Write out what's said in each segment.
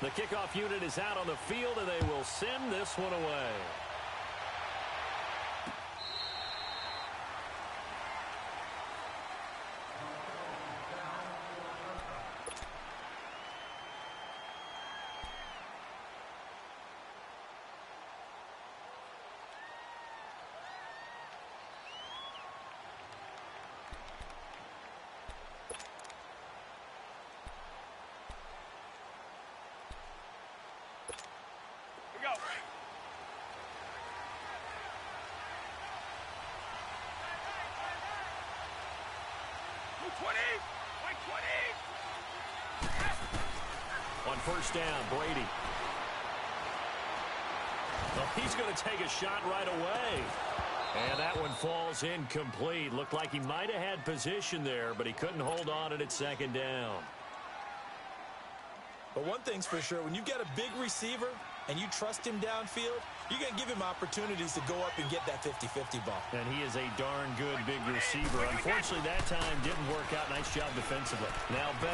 The kickoff unit is out on the field, and they will send this one away. On first down, Brady. Well, he's going to take a shot right away. And that one falls incomplete. Looked like he might have had position there, but he couldn't hold on at second down. But one thing's for sure, when you get a big receiver and you trust him downfield, you're going to give him opportunities to go up and get that 50-50 ball. And he is a darn good big receiver. Unfortunately, that time didn't work out. Nice job defensively. Now Bell.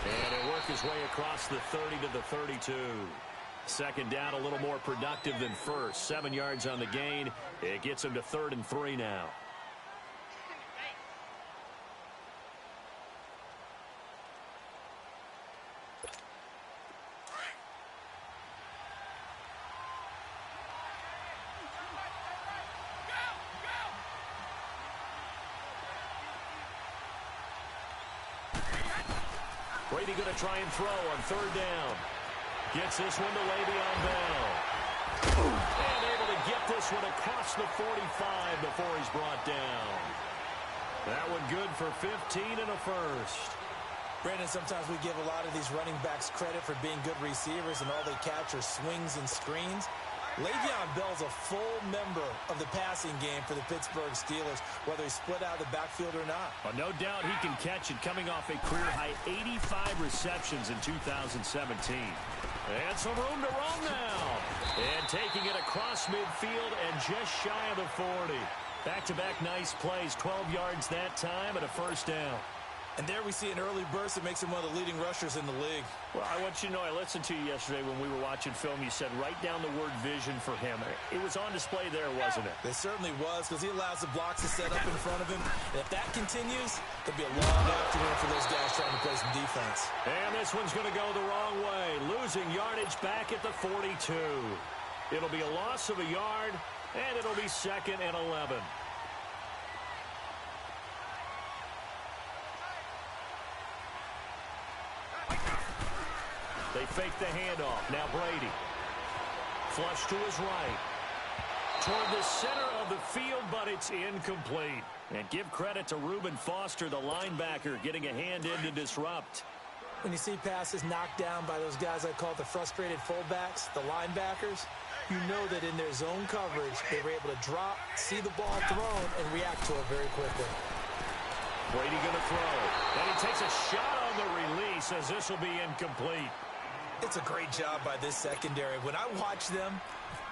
And he'll work his way across the 30 to the 32. Second down, a little more productive than first. 7 yards on the gain. It gets him to 3rd and 3 now. Brady going to try and throw on 3rd down. Gets this one to Le'Veon Bell. And able to get this one across the 45 before he's brought down. That one good for 15 and a first. Brandon, sometimes we give a lot of these running backs credit for being good receivers, and all they catch are swings and screens. Le'Veon Bell's a full member of the passing game for the Pittsburgh Steelers, whether he's split out of the backfield or not. Well, no doubt he can catch it, coming off a career-high 85 receptions in 2017. And some room to run now. And taking it across midfield and just shy of the 40. Back-to-back nice plays, 12 yards that time and a first down. And there we see an early burst that makes him one of the leading rushers in the league. Well, I want you to know, I listened to you yesterday when we were watching film. You said write down the word vision for him. It was on display there, wasn't it? It certainly was, because he allows the blocks to set up in front of him. And if that continues, there'll be a long afternoon for those guys trying to play some defense. And this one's going to go the wrong way. Losing yardage back at the 42. It'll be a loss of a yard, and it'll be 2nd and 11. They fake the handoff. Now Brady. Flush to his right. Toward the center of the field, but it's incomplete. And give credit to Reuben Foster, the linebacker, getting a hand in to disrupt. When you see passes knocked down by those guys I call the frustrated fullbacks, the linebackers, you know that in their zone coverage, they were able to drop, see the ball thrown, and react to it very quickly. Brady going to throw. And he takes a shot on the release as this will be incomplete. It's a great job by this secondary. When I watch them,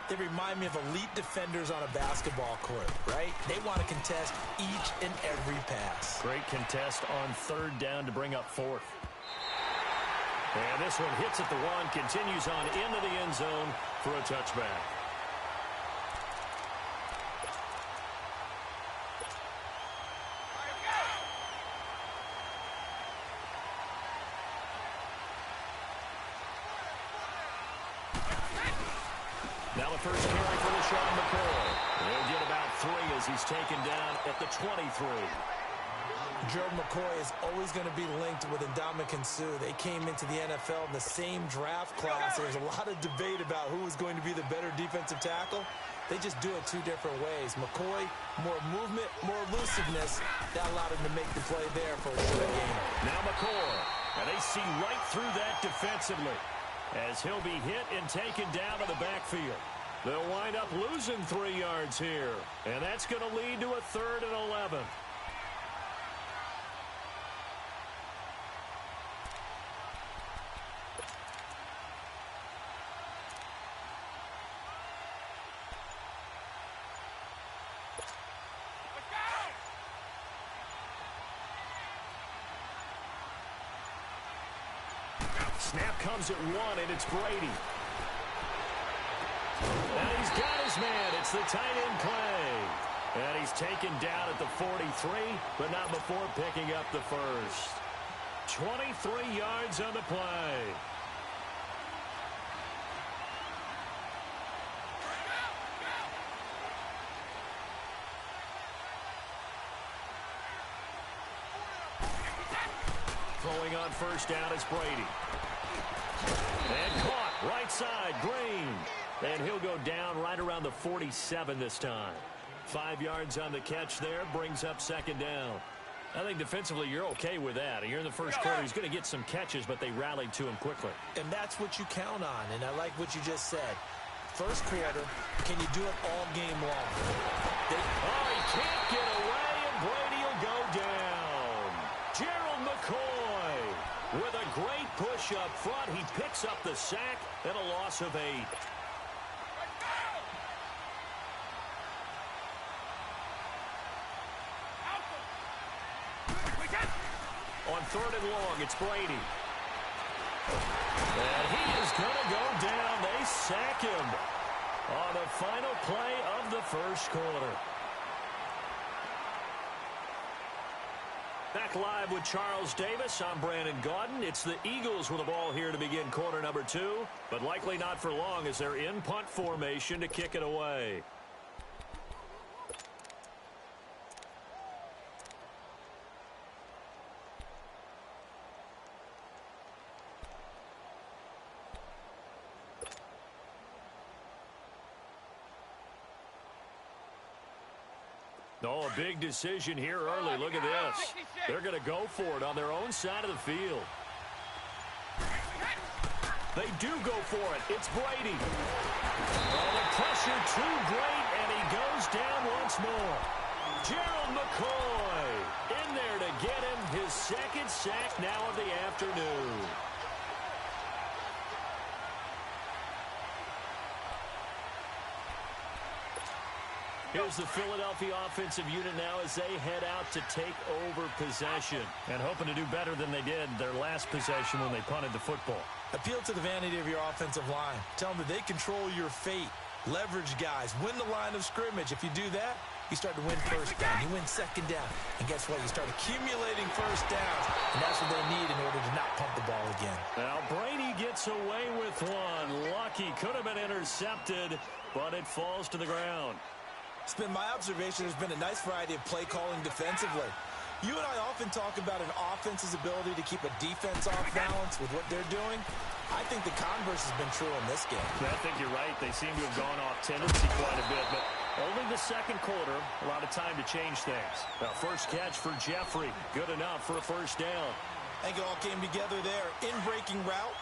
they remind me of elite defenders on a basketball court, right? They want to contest each and every pass. Great contest on 3rd down to bring up 4th. And this one hits at the 1, continues on into the end zone for a touchback. Now the first carry for LaShawn McCoy. He'll get about 3 as he's taken down at the 23. Gerald McCoy is always going to be linked with Ndamukong Suh. They came into the NFL in the same draft class. There was a lot of debate about who was going to be the better defensive tackle. They just do it 2 different ways. McCoy, more movement, more elusiveness. That allowed him to make the play there for a short game. Now McCoy. And they see right through that defensively, as he'll be hit and taken down to the backfield. They'll wind up losing 3 yards here, and that's going to lead to a 3rd and 11. Snap comes at 1, and it's Brady. And he's got his man. It's the tight end play. And he's taken down at the 43, but not before picking up the first. 23 yards on the play. Throwing on first down is Brady. And caught right side, Green. And he'll go down right around the 47 this time. 5 yards on the catch there, brings up second down. I think defensively you're okay with that. You're in the first quarter. He's going to get some catches, but they rallied to him quickly. And that's what you count on, and I like what you just said. First quarter, can you do it all game long? He can't get away, and Brady will go down. Gerald McCoy with a great push up front. He picks up the sack and a loss of 8. On 3rd and long, it's Brady. And he is going to go down. They sack him on the final play of the first quarter. Back live with Charles Davis. I'm Brandon Gaudin. It's the Eagles with the ball here to begin quarter number 2, but likely not for long as they're in punt formation to kick it away. Oh, a big decision here early. Look at this. They're going to go for it on their own side of the field. They do go for it. It's Brady. Oh, the pressure too great, and he goes down once more. Gerald McCoy in there to get him his second sack now of the afternoon. Here's the Philadelphia offensive unit now as they head out to take over possession. And hoping to do better than they did their last possession when they punted the football. Appeal to the vanity of your offensive line. Tell them that they control your fate. Leverage guys. Win the line of scrimmage. If you do that, you start to win first down. You win second down. And guess what? You start accumulating first downs. And that's what they need in order to not pump the ball again. Now Brady gets away with one. Lucky. Could have been intercepted, but it falls to the ground. It's been my observation there's been a nice variety of play calling defensively. You and I often talk about an offense's ability to keep a defense off balance with what they're doing. I think the converse has been true in this game. Yeah, I think you're right. They seem to have gone off tendency quite a bit, but only the second quarter, a lot of time to change things. Now, first catch for Jeffrey. Good enough for a first down. I think it all came together there. In-breaking route,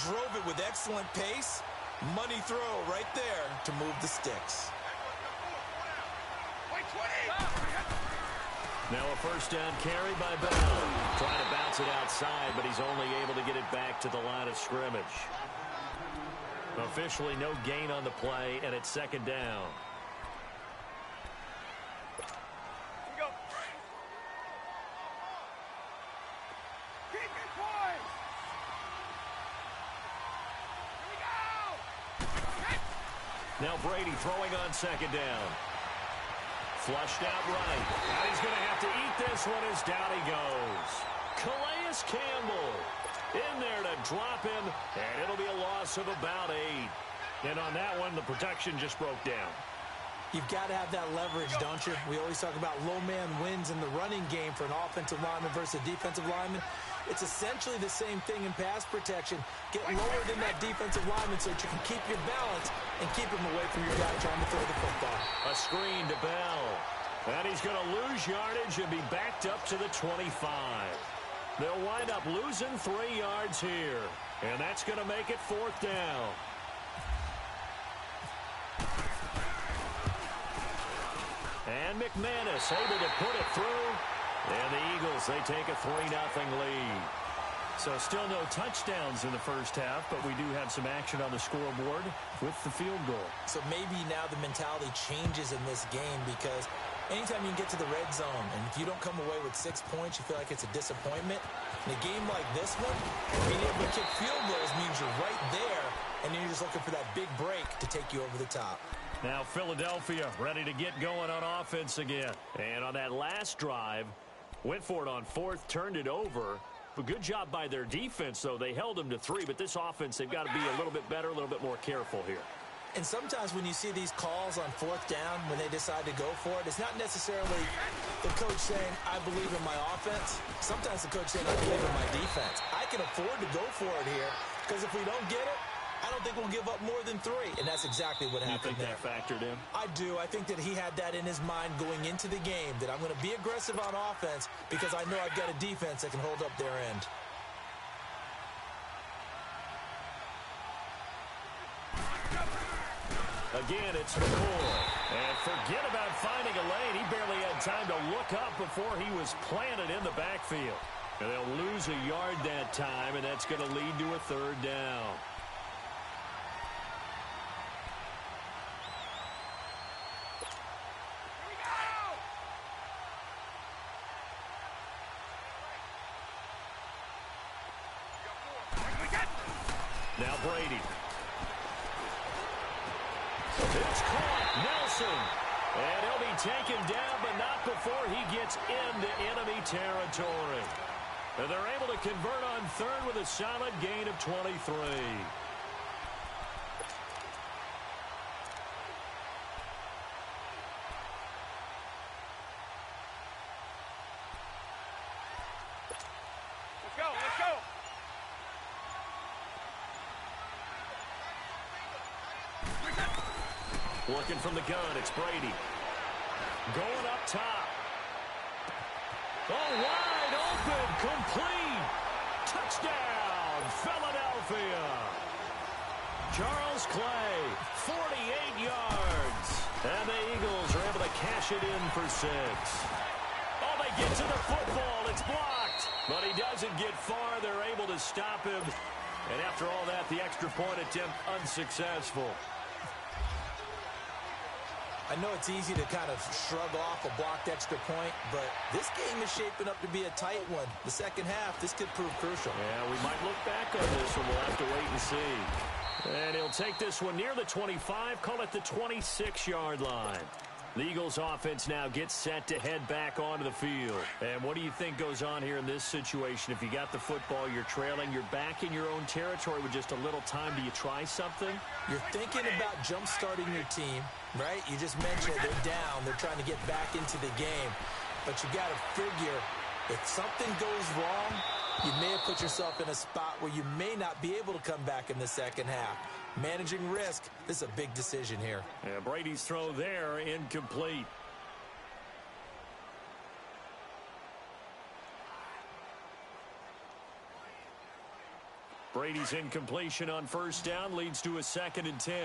drove it with excellent pace. Money throw right there to move the sticks. Now a first down carry by Bell. Trying to bounce it outside, but he's only able to get it back to the line of scrimmage. Officially no gain on the play, and it's second down. Go. Keep it, boys. Here we go. Now Brady throwing on second down. Flushed out right. Now he's going to have to eat this one as down he goes. Calais Campbell in there to drop him, and it'll be a loss of about 8. And on that one, the protection just broke down. You've got to have that leverage, don't you? We always talk about low man wins in the running game for an offensive lineman versus a defensive lineman. It's essentially the same thing in pass protection. Get lower than that defensive lineman so that you can keep your balance and keep him away from your guy trying to throw the football. A screen to Bell. And he's going to lose yardage and be backed up to the 25. They'll wind up losing 3 yards here. And that's going to make it fourth down. And McManus able to put it through. And the Eagles, they take a 3-0 lead. So still no touchdowns in the first half, but we do have some action on the scoreboard with the field goal. So maybe now the mentality changes in this game because Anytime you can get to the red zone, and if you don't come away with 6 points, you feel like it's a disappointment. In a game like this one, being able to kick field goals means you're right there, and you're just looking for that big break to take you over the top. Now Philadelphia ready to get going on offense again. And on that last drive, went for it on fourth, turned it over. But good job by their defense, though. They held them to 3, but this offense, they've got to be a little bit better, a little bit more careful here. And sometimes when you see these calls on fourth down, when they decide to go for it, it's not necessarily the coach saying, I believe in my offense. Sometimes the coach saying, I believe in my defense. I can afford to go for it here, because if we don't get it, I don't think we'll give up more than 3. And that's exactly what happened there. You think that factored in? I do. I think that he had that in his mind going into the game, that I'm going to be aggressive on offense because I know I've got a defense that can hold up their end. Again, it's McCoy. And forget about finding a lane. He barely had time to look up before he was planted in the backfield. And they'll lose a yard that time, and that's going to lead to a 3rd down. Now Brady. It's caught. Nelson. And he'll be taken down, but not before he gets into enemy territory. And they're able to convert on 3rd with a solid gain of 23. Let's go, let's go. Working from the gun, it's Brady. Going up top. Oh, wide open, complete. Touchdown, Philadelphia. Charles Clay, 48 yards. And the Eagles are able to cash it in for 6. Oh, they get to the football. It's blocked. But he doesn't get far. They're able to stop him. And after all that, the extra point attempt unsuccessful. I know it's easy to kind of shrug off a blocked extra point, but this game is shaping up to be a tight one. The second half, this could prove crucial. Yeah, we might look back on this one. We'll have to wait and see. And he'll take this one near the 25, call it the 26-yard line. The Eagles offense now gets set to head back onto the field. And what do you think goes on here in this situation? If you got the football, you're trailing, you're back in your own territory with just a little time. Do you try something? You're thinking about jump-starting your team, right? You just mentioned they're down. They're trying to get back into the game. But you got to figure if something goes wrong, you may have put yourself in a spot where you may not be able to come back in the second half. Managing risk, this is a big decision here. Yeah, Brady's throw there, incomplete. Brady's incompletion on first down leads to a 2nd and 10.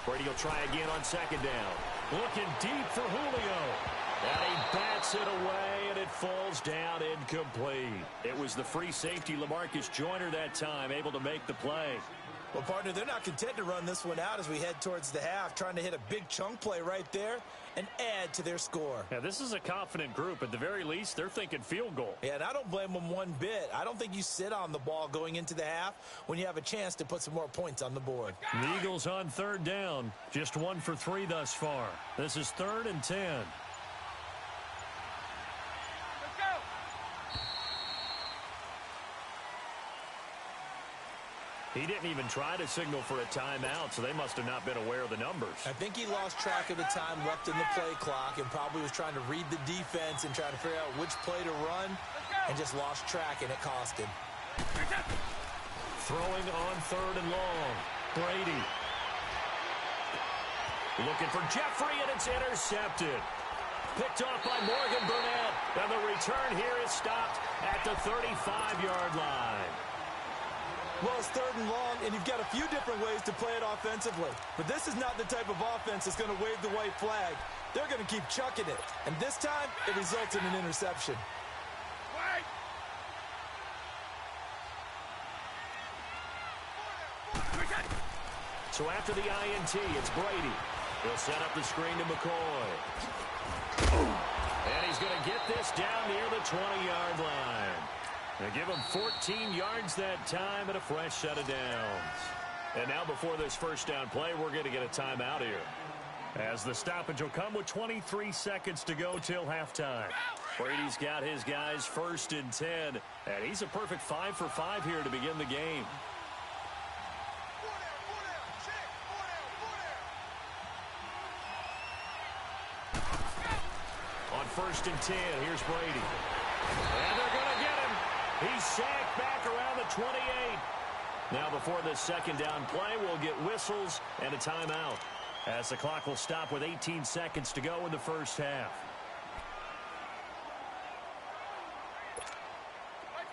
Brady will try again on 2nd down. Looking deep for Julio. And he bats it away, and it falls down incomplete. It was the free safety, LaMarcus Joyner, that time, able to make the play. Well, partner, they're not content to run this one out as we head towards the half, trying to hit a big chunk play right there and add to their score. Yeah, this is a confident group. At the very least, they're thinking field goal. Yeah, and I don't blame them one bit. I don't think you sit on the ball going into the half when you have a chance to put some more points on the board. The Eagles on 3rd down. Just 1 for 3 thus far. This is 3rd and 10. He didn't even try to signal for a timeout, so they must have not been aware of the numbers. I think he lost track of the time left in the play clock and probably was trying to read the defense and trying to figure out which play to run and just lost track, and it cost him. Throwing on 3rd and long. Brady. Looking for Jeffrey, and it's intercepted. Picked off by Morgan Burnett, and the return here is stopped at the 35-yard line. Well, it's 3rd and long, and you've got a few different ways to play it offensively. But this is not the type of offense that's going to wave the white flag. They're going to keep chucking it. And this time, it results in an interception. So after the INT, it's Brady. He'll set up the screen to McCoy. And he's going to get this down near the 20-yard line. They give him 14 yards that time and a fresh set of downs. And now before this first down play, we're going to get a timeout here, as the stoppage will come with 23 seconds to go till halftime. Brady's got his guys 1st and 10, and he's a perfect 5 for 5 here to begin the game. On 1st and 10, here's Brady. And they're going to get him. He's sacked back around the 28. Now before this second down play, we'll get whistles and a timeout, as the clock will stop with 18 seconds to go in the first half.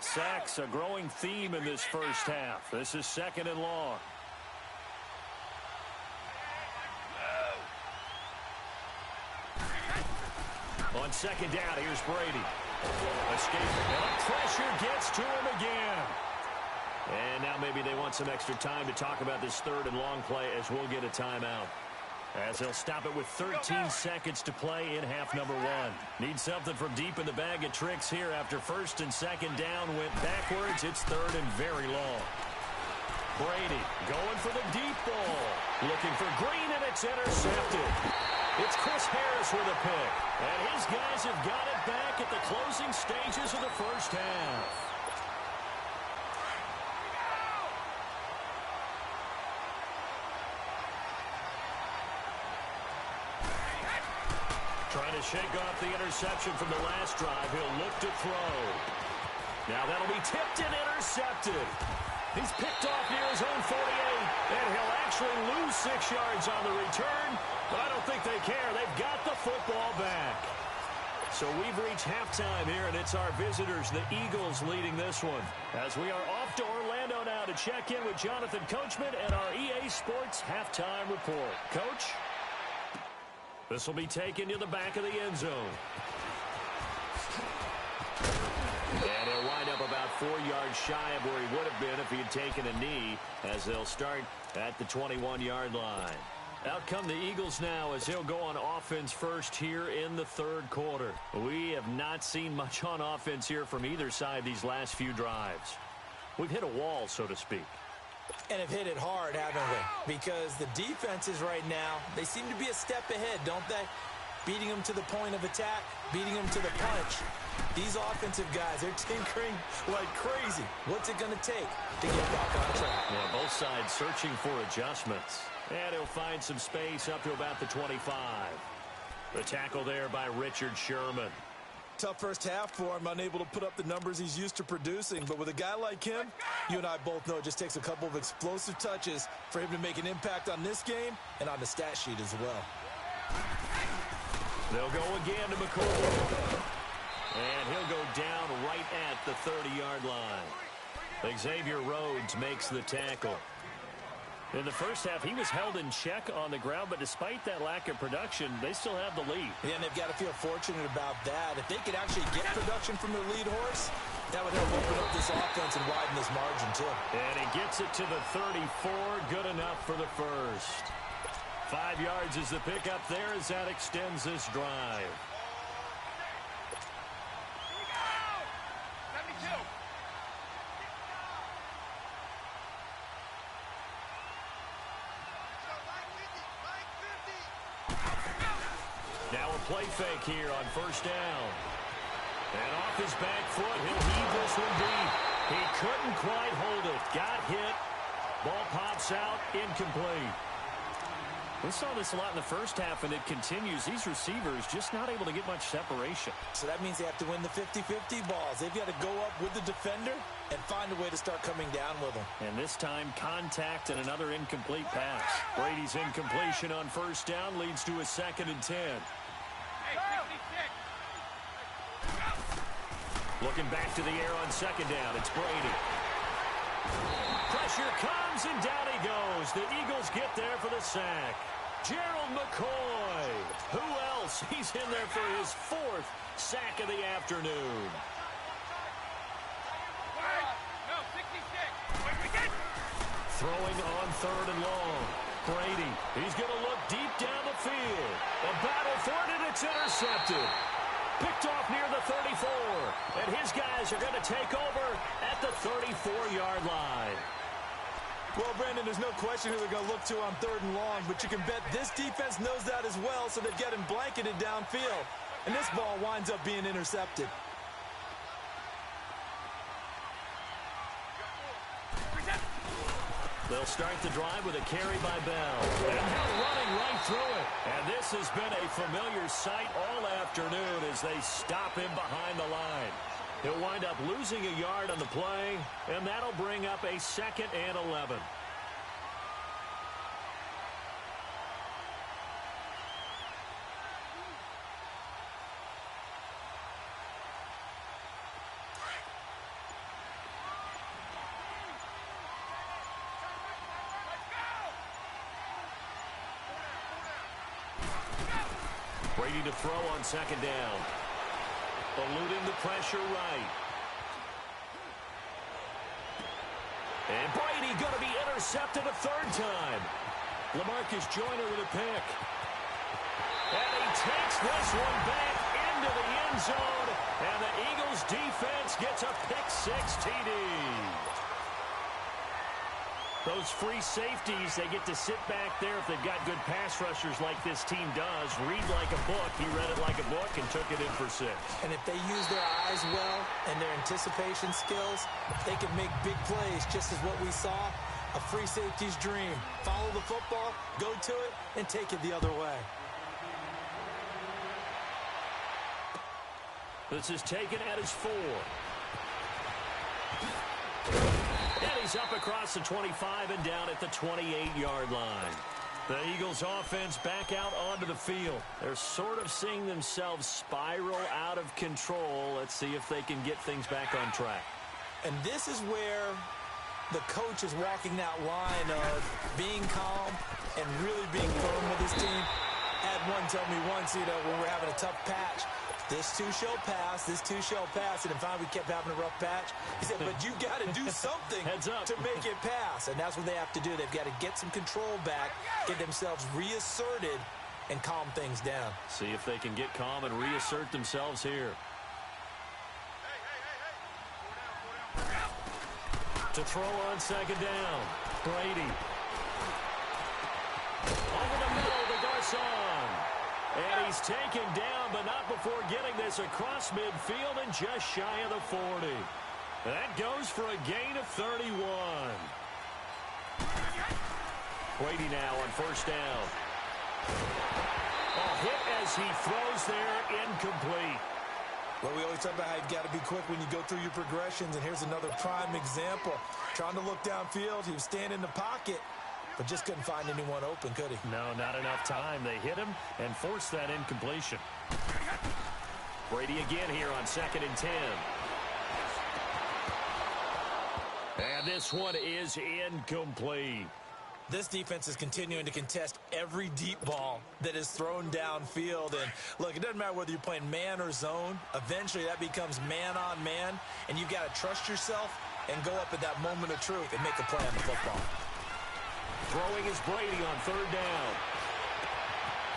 Sacks, a growing theme in this first half. This is 2nd and long. On 2nd down, here's Brady. Escaping. And pressure gets to him again. And now maybe they want some extra time to talk about this 3rd and long play, as we'll get a timeout, as they'll stop it with 13 seconds to play in half number 1. Need something from deep in the bag of tricks here after 1st and 2nd down went backwards. It's 3rd and very long. Brady going for the deep ball. Looking for Green, and it's intercepted. It's Chris Harris with a pick. And his guys have got it back at the closing stages of the first half. Trying to shake off the interception from the last drive. He'll look to throw. Now that'll be tipped and intercepted. He's picked off near his own 48, and he'll actually lose 6 yards on the return, but I don't think they care. They've got the football back. So we've reached halftime here, and it's our visitors, the Eagles, leading this one, as we are off to Orlando now to check in with Jonathan Coachman and our EA Sports halftime report. Coach? This will be taken to the back of the end zone. And he'll wind up about 4 yards shy of where he would have been if he had taken a knee, as they'll start at the 21-yard line. Out come the Eagles now, as they'll go on offense first here in the 3rd quarter. We have not seen much on offense here from either side these last few drives. We've hit a wall, so to speak. And have hit it hard, haven't we? Because the defenses right now, they seem to be a step ahead, don't they? Beating them to the point of attack, beating them to the punch. These offensive guys, they're tinkering like crazy. What's it going to take to get back on track? Yeah, both sides searching for adjustments. And he'll find some space up to about the 25. The tackle there by Richard Sherman. Tough first half for him, unable to put up the numbers he's used to producing. But with a guy like him, you and I both know it just takes a couple of explosive touches for him to make an impact on this game and on the stat sheet as well. They'll go again to McCoy. And he'll go down right at the 30-yard line. Xavier Rhodes makes the tackle. In the first half, he was held in check on the ground, but despite that lack of production, they still have the lead. Yeah, and they've got to feel fortunate about that. If they could actually get production from their lead horse, that would help open up this offense and widen this margin, too. And he gets it to the 34. Good enough for the first. 5 yards is the pickup there as that extends this drive. Now a play fake here on first down. And off his back foot, he'll heave this one deep. He couldn't quite hold it. Got hit. Ball pops out, incomplete. We saw this a lot in the first half, and it continues. These receivers just not able to get much separation. So that means they have to win the 50-50 balls. They've got to go up with the defender and find a way to start coming down with them. And this time, contact and another incomplete pass. Brady's incompletion on first down leads to a 2nd and 10. Looking back to the air on second down, it's Brady. Pressure comes, and down he goes. The Eagles get there for the sack. Gerald McCoy. Who else? He's in there for his 4th sack of the afternoon. No, 66. Throwing on 3rd and long. Brady, he's going to look deep down the field. A battle for it, and it's intercepted. Picked off near the 34. And his guys are going to take over at the 34-yard line. Well, Brandon, there's no question who they're going to look to on 3rd and long, but you can bet this defense knows that as well, so they've got him blanketed downfield. And this ball winds up being intercepted. They'll start the drive with a carry by Bell. And they're running right through it. And this has been a familiar sight all afternoon as they stop him behind the line. He'll wind up losing a yard on the play, and that'll bring up a 2nd and 11. Brady to throw on 2nd down. Eluding the pressure right. And Brady going to be intercepted a 3rd time. LaMarcus Joyner with a pick. And he takes this one back into the end zone. And the Eagles defense gets a pick-6 TD. Those free safeties, they get to sit back there if they've got good pass rushers like this team does. Read like a book. He read it like a book and took it in for 6. And if they use their eyes well and their anticipation skills, they can make big plays, just as what we saw. A free safety's dream. Follow the football, go to it, and take it the other way. This is taken at his 4. And he's up across the 25 and down at the 28-yard line. The Eagles offense back out onto the field. They're sort of seeing themselves spiral out of control. Let's see if they can get things back on track. And this is where the coach is walking that line of being calm and really being firm with his team. Had one tell me once, when we're having a tough patch, this too shall pass, this too shall pass. And then finally we kept having a rough patch. He said, but you got to do something Heads up. to make it pass. And that's what they have to do. They've got to get some control back, get themselves reasserted, and calm things down. See if they can get calm and reassert themselves here. To throw on 2nd down. Brady. Over the middle to Garcon. And he's taken down, but not before getting this across midfield and just shy of the 40. That goes for a gain of 31. Brady now on 1st down. A hit as he throws there, incomplete. Well, we always talk about how you've got to be quick when you go through your progressions, and here's another prime example. Trying to look downfield, he was standing in the pocket, but just couldn't find anyone open, could he? No, not enough time. They hit him and forced that incompletion. Brady again here on 2nd and 10. And this one is incomplete. This defense is continuing to contest every deep ball that is thrown downfield. And look, it doesn't matter whether you're playing man or zone. Eventually that becomes man on man, and you've got to trust yourself and go up at that moment of truth and make a play on the football. Throwing is Brady on 3rd down.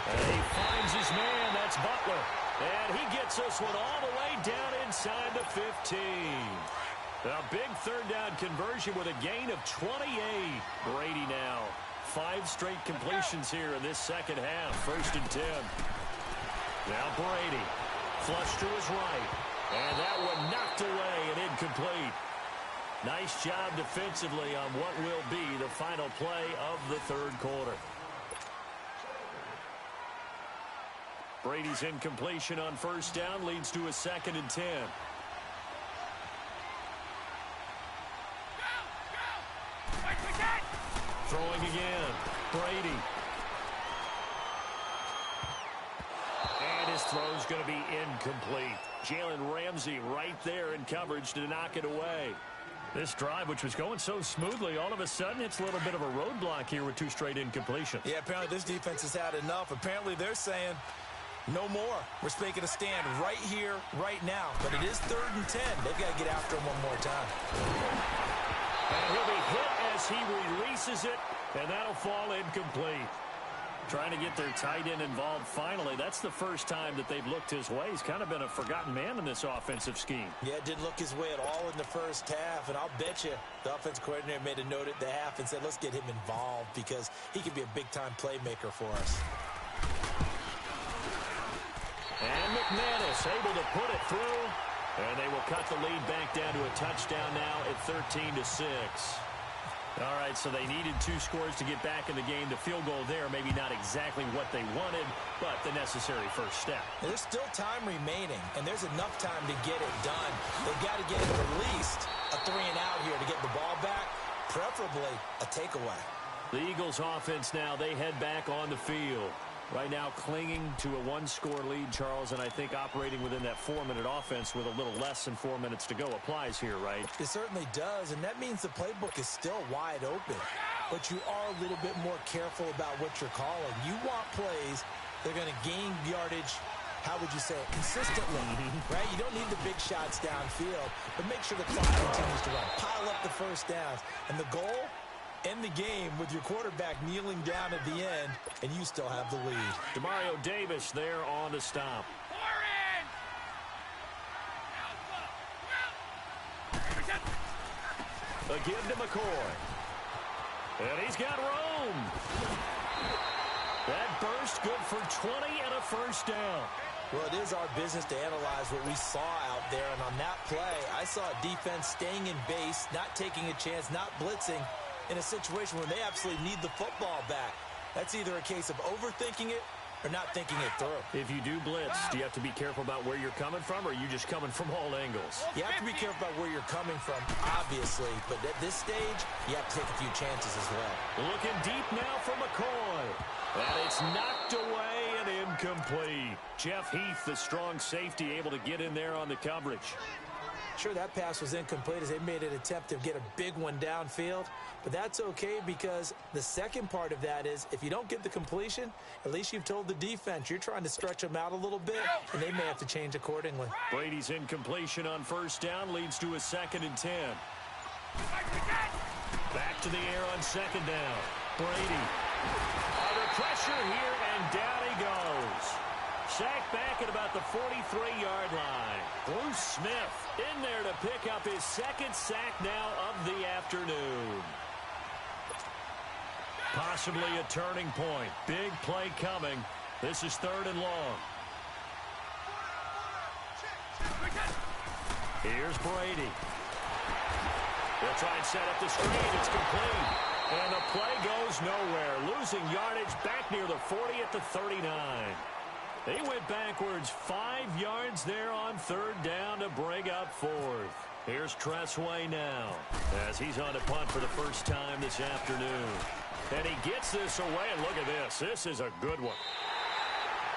And he finds his man. That's Butler. And he gets this one all the way down inside the 15. A big 3rd down conversion with a gain of 28. Brady now. 5 straight completions here in this 2nd half. 1st and 10. Now Brady. Flush to his right. And that one knocked away and incomplete. Nice job defensively on what will be the final play of the 3rd quarter. Brady's incompletion on 1st down leads to a 2nd and 10. Throwing again. Brady. And his throw's going to be incomplete. Jalen Ramsey right there in coverage to knock it away. This drive, which was going so smoothly, all of a sudden it's a little bit of a roadblock here with 2 straight incompletions. Yeah, apparently this defense has had enough. Apparently they're saying, no more. We're making a stand right here, right now. But it is 3rd and 10. They've got to get after him one more time. And he'll be hit as he releases it And that'll fall incomplete. Trying to get their tight end involved finally. That's the first time that they've looked his way. He's kind of been a forgotten man in this offensive scheme. Yeah, it didn't look his way at all in the first half. And I'll bet you the offensive coordinator made a note at the half and said, let's get him involved because he could be a big-time playmaker for us. And McManus able to put it through. And they will cut the lead back down to a touchdown now at 13-6. All right, so they needed 2 scores to get back in the game. The field goal there, maybe not exactly what they wanted, but the necessary first step. There's still time remaining, and there's enough time to get it done. They've got to get at least a 3-and-out here to get the ball back, preferably a takeaway. The Eagles offense now, they head back on the field. Right now clinging to a 1-score lead, Charles, and I think operating within that 4-minute offense with a little less than 4 minutes to go applies here, right? It certainly does, and that means the playbook is still wide open. But you are a little bit more careful about what you're calling. You want plays that are going to gain yardage, how would you say it, consistently, right? You don't need the big shots downfield, but make sure the clock continues to run. Pile up the first downs. And the goal? End the game with your quarterback kneeling down at the end, and you still have the lead. Demario Davis there on the stop. A give to McCoy. And he's got Rome. That burst good for 20 and a first down. Well, it is our business to analyze what we saw out there, and on that play, I saw a defense staying in base, not taking a chance, not blitzing, in a situation where they absolutely need the football back. That's either a case of overthinking it or not thinking it through. If you do blitz, do you have to be careful about where you're coming from, or are you just coming from all angles? You have to be careful about where you're coming from, obviously, but at this stage, you have to take a few chances as well. Looking deep now for McCoy. And it's knocked away and incomplete. Jeff Heath, the strong safety, able to get in there on the coverage. Sure, that pass was incomplete as they made an attempt to get a big one downfield, but that's okay because the second part of that is if you don't get the completion, at least you've told the defense you're trying to stretch them out a little bit, and they may have to change accordingly. Brady's incompletion on first down leads to a 2nd and 10. Back to the air on 2nd down. Brady under pressure here, and down he goes. Sacked back at about the 43-yard line. Bruce Smith in there to pick up his 2nd sack now of the afternoon. Possibly a turning point. Big play coming. This is 3rd and long. Here's Brady. They'll try and set up the screen. It's complete. And the play goes nowhere. Losing yardage back near the 40 at the 39. They went backwards 5 yards there on 3rd down to bring up 4th. Here's Tressway now as he's on to punt for the first time this afternoon. And he gets this away, and look at this. This is a good one.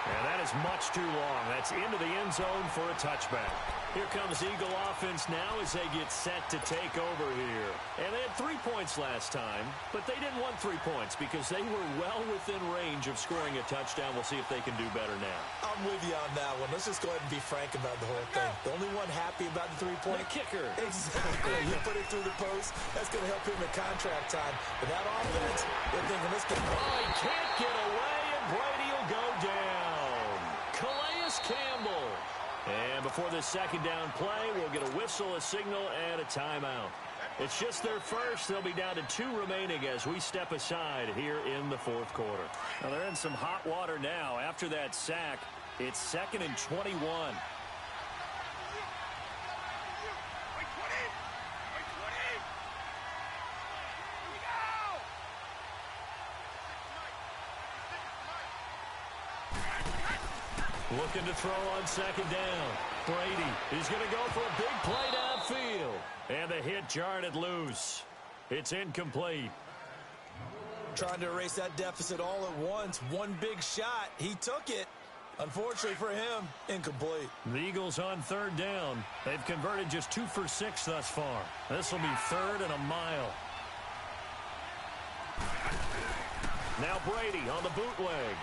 And that is much too long. That's into the end zone for a touchback. Here comes Eagle offense now as they get set to take over here. And they had 3 points last time, but they didn't want 3 points because they were well within range of scoring a touchdown. We'll see if they can do better now. I'm with you on that one. Let's just go ahead and be frank about the whole thing. The only one happy about the 3-point? The kicker. Exactly. You put it through the post. That's going to help him in contract time. But that offense, they're thinking, let's get... Oh, he can't get away, and Brady will go down. Calais Campbell. And before this 2nd down play, we'll get a whistle, a signal, and a timeout. It's just their first. They'll be down to 2 remaining as we step aside here in the 4th quarter. Now they're in some hot water now. After that sack, it's 2nd and 21. Looking to throw on 2nd down. Brady is going to go for a big play downfield. And the hit jarred it loose. It's incomplete. Trying to erase that deficit all at once. One big shot. He took it. Unfortunately for him, incomplete. The Eagles on 3rd down. They've converted just 2 for 6 thus far. This will be 3rd and a mile. Now Brady on the bootleg.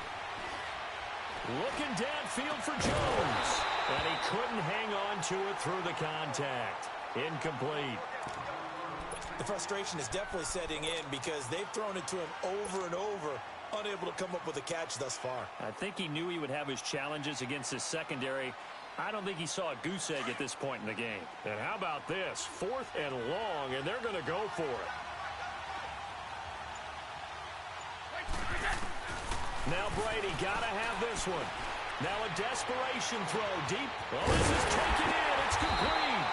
Looking downfield for Jones. And he couldn't hang on to it through the contact. Incomplete. The frustration is definitely setting in because they've thrown it to him over and over, unable to come up with a catch thus far. I think he knew he would have his challenges against his secondary. I don't think he saw a goose egg at this point in the game. And how about this? 4th and long, and they're going to go for it. Now Brady got to have this one. Now a desperation throw deep. Well, this is taken in. It's complete.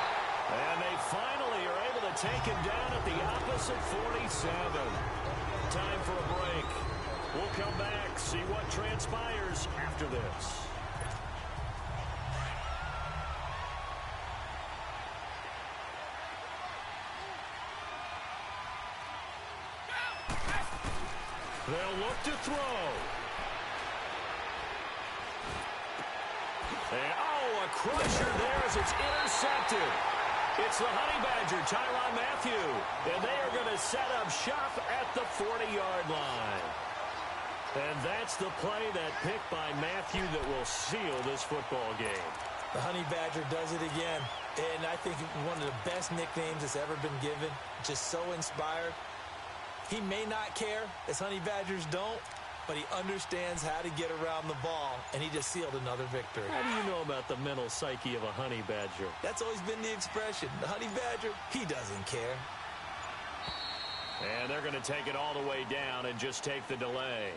And they finally are able to take him down at the opposite 47. Time for a break. We'll come back, see what transpires after this. They'll look to throw. And, a crusher there as it's intercepted. It's the Honey Badger, Tyrann Mathieu. And they are going to set up shop at the 40-yard line. And that's the play, that pick by Mathieu, that will seal this football game. The Honey Badger does it again. And I think one of the best nicknames that's ever been given. Just so inspired. He may not care, as Honey Badgers don't, but he understands how to get around the ball, and he just sealed another victory. How do you know about the mental psyche of a Honey Badger? That's always been the expression. The Honey Badger, he doesn't care. And they're going to take it all the way down and just take the delay.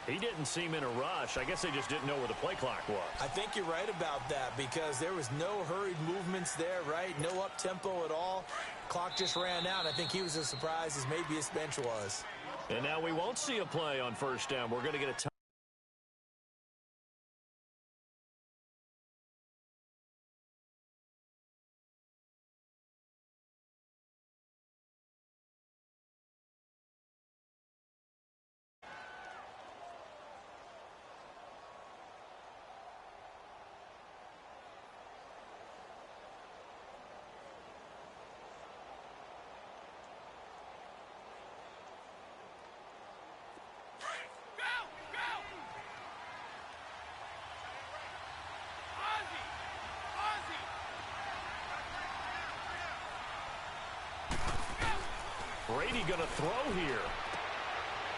He didn't seem in a rush. I guess they just didn't know where the play clock was. I think you're right about that because there was no hurried movements there, right? No up-tempo at all. Clock just ran out. I think he was as surprised as maybe his bench was. And now we won't see a play on first down. We're going to get a time. Brady going to throw here.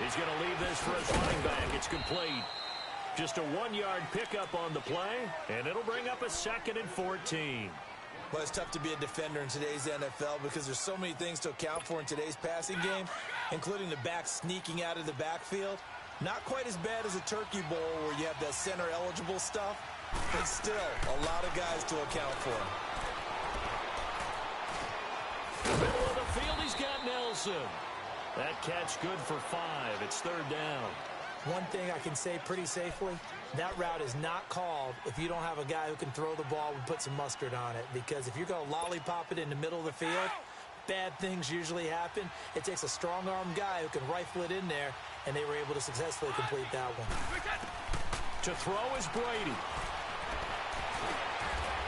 He's going to leave this for his running back. It's complete. Just a 1-yard pickup on the play, and it'll bring up a 2nd and 14. Well, it's tough to be a defender in today's NFL because there's so many things to account for in today's passing game, including the back sneaking out of the backfield. Not quite as bad as a turkey bowl where you have that center-eligible stuff, but still a lot of guys to account for. Middle of the field, he's got Nelson. That catch good for 5. It's 3rd down. One thing I can say pretty safely, that route is not called if you don't have a guy who can throw the ball and put some mustard on it. Because if you're going to lollipop it in the middle of the field, bad things usually happen. It takes a strong-arm guy who can rifle it in there, and they were able to successfully complete that one. To throw is Brady.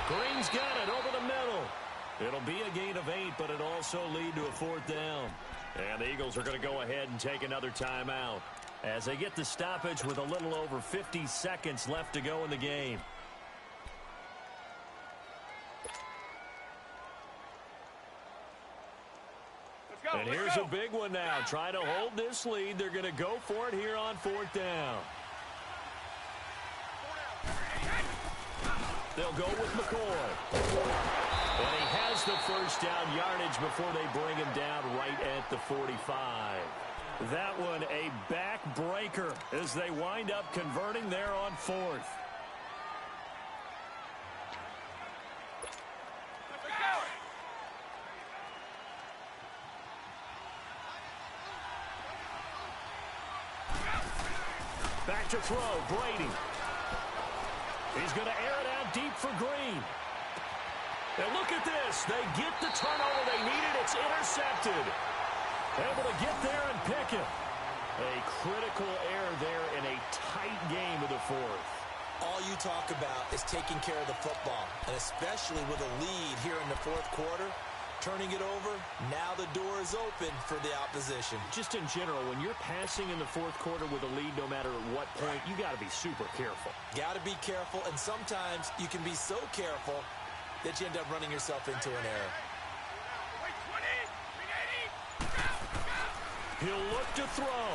Green's got it over the middle. It'll be a gain of 8, but it'll also lead to a 4th down. And the Eagles are going to go ahead and take another timeout as they get the stoppage with a little over 50 seconds left to go in the game. And here's a big one now. Trying to hold this lead. They're going to go for it here on 4th down. They'll go with McCoy. And he has the first down yardage before they bring him down right at the 45. That one a backbreaker as they wind up converting there on 4th. Back to throw, Brady. He's going to air it out deep for Green. And look at this. They get the turnover they needed. It's intercepted. Able to get there and pick it. A critical error there in a tight game of the 4th. All you talk about is taking care of the football, and especially with a lead here in the 4th quarter. Turning it over, now the door is open for the opposition. Just in general, when you're passing in the 4th quarter with a lead, no matter at what point, you got to be super careful. Got to be careful, and sometimes you can be so careful that you end up running yourself into an error. Wait, 20, 380, go, go! He'll look to throw.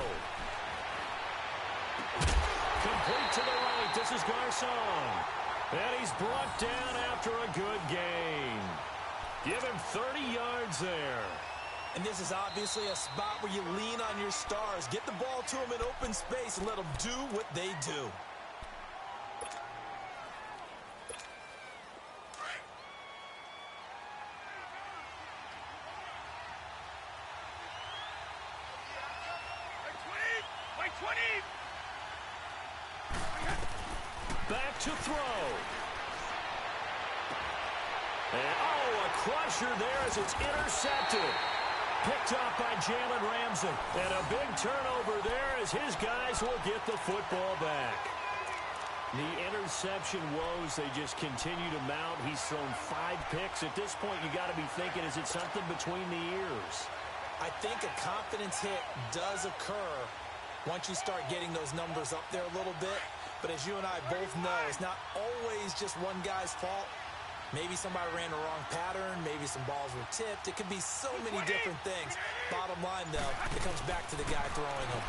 Complete to the right. This is Garcon. And he's brought down after a good gain. Give him 30 yards there. And this is obviously a spot where you lean on your stars. Get the ball to them in open space and let them do what they do. Wait, 20! Back to throw. And, oh, a crusher there as it's intercepted. Picked up by Jalen Ramsey. And a big turnover there as his guys will get the football back. The interception woes, they just continue to mount. He's thrown 5 picks. At this point, you got to be thinking, is it something between the ears? I think a confidence hit does occur once you start getting those numbers up there a little bit. But as you and I both know, it's not always just one guy's fault. Maybe somebody ran the wrong pattern. Maybe some balls were tipped. It could be so many different things. Bottom line, though, it comes back to the guy throwing them.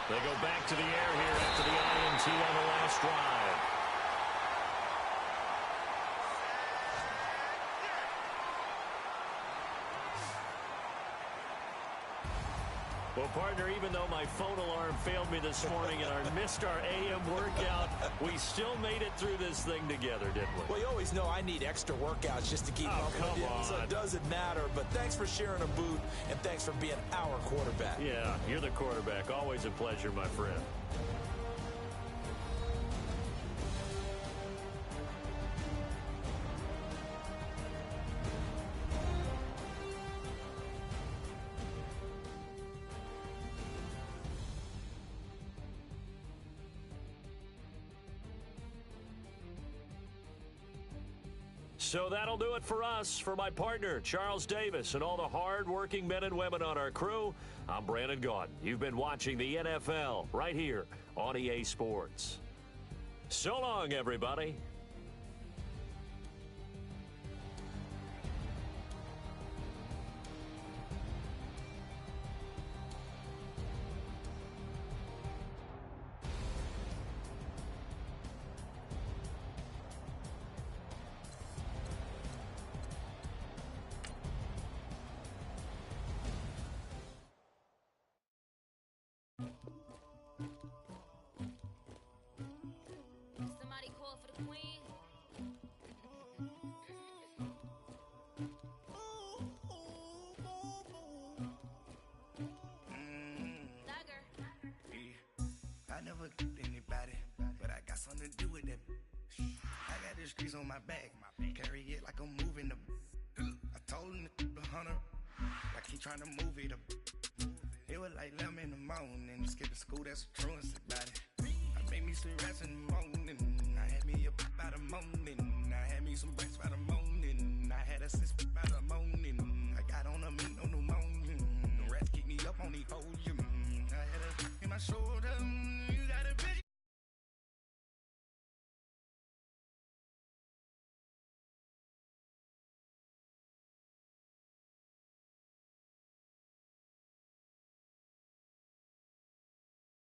They go back to the air here after the INT on the last drive. Well, partner, even though my phone alarm failed me this morning and I missed our AM workout, we still made it through this thing together, didn't we? Well, you always know I need extra workouts just to keep up with you, so it doesn't matter. But thanks for sharing a boot, and thanks for being our quarterback. Yeah, you're the quarterback. Always a pleasure, my friend. So that'll do it for us. For my partner, Charles Davis, and all the hard-working men and women on our crew, I'm Brandon Gaudin. You've been watching the NFL right here on EA Sports. So long, everybody. Somebody call for the queen. Dagger. I never get anybody, but I got something to do with that. I got the streets on my back, carry it like I'm moving the. I told him the 100, like he trying to move it up. It was like 11 in the morning, skipping school, that's a truancy about it. I made me sleep rest in the morning.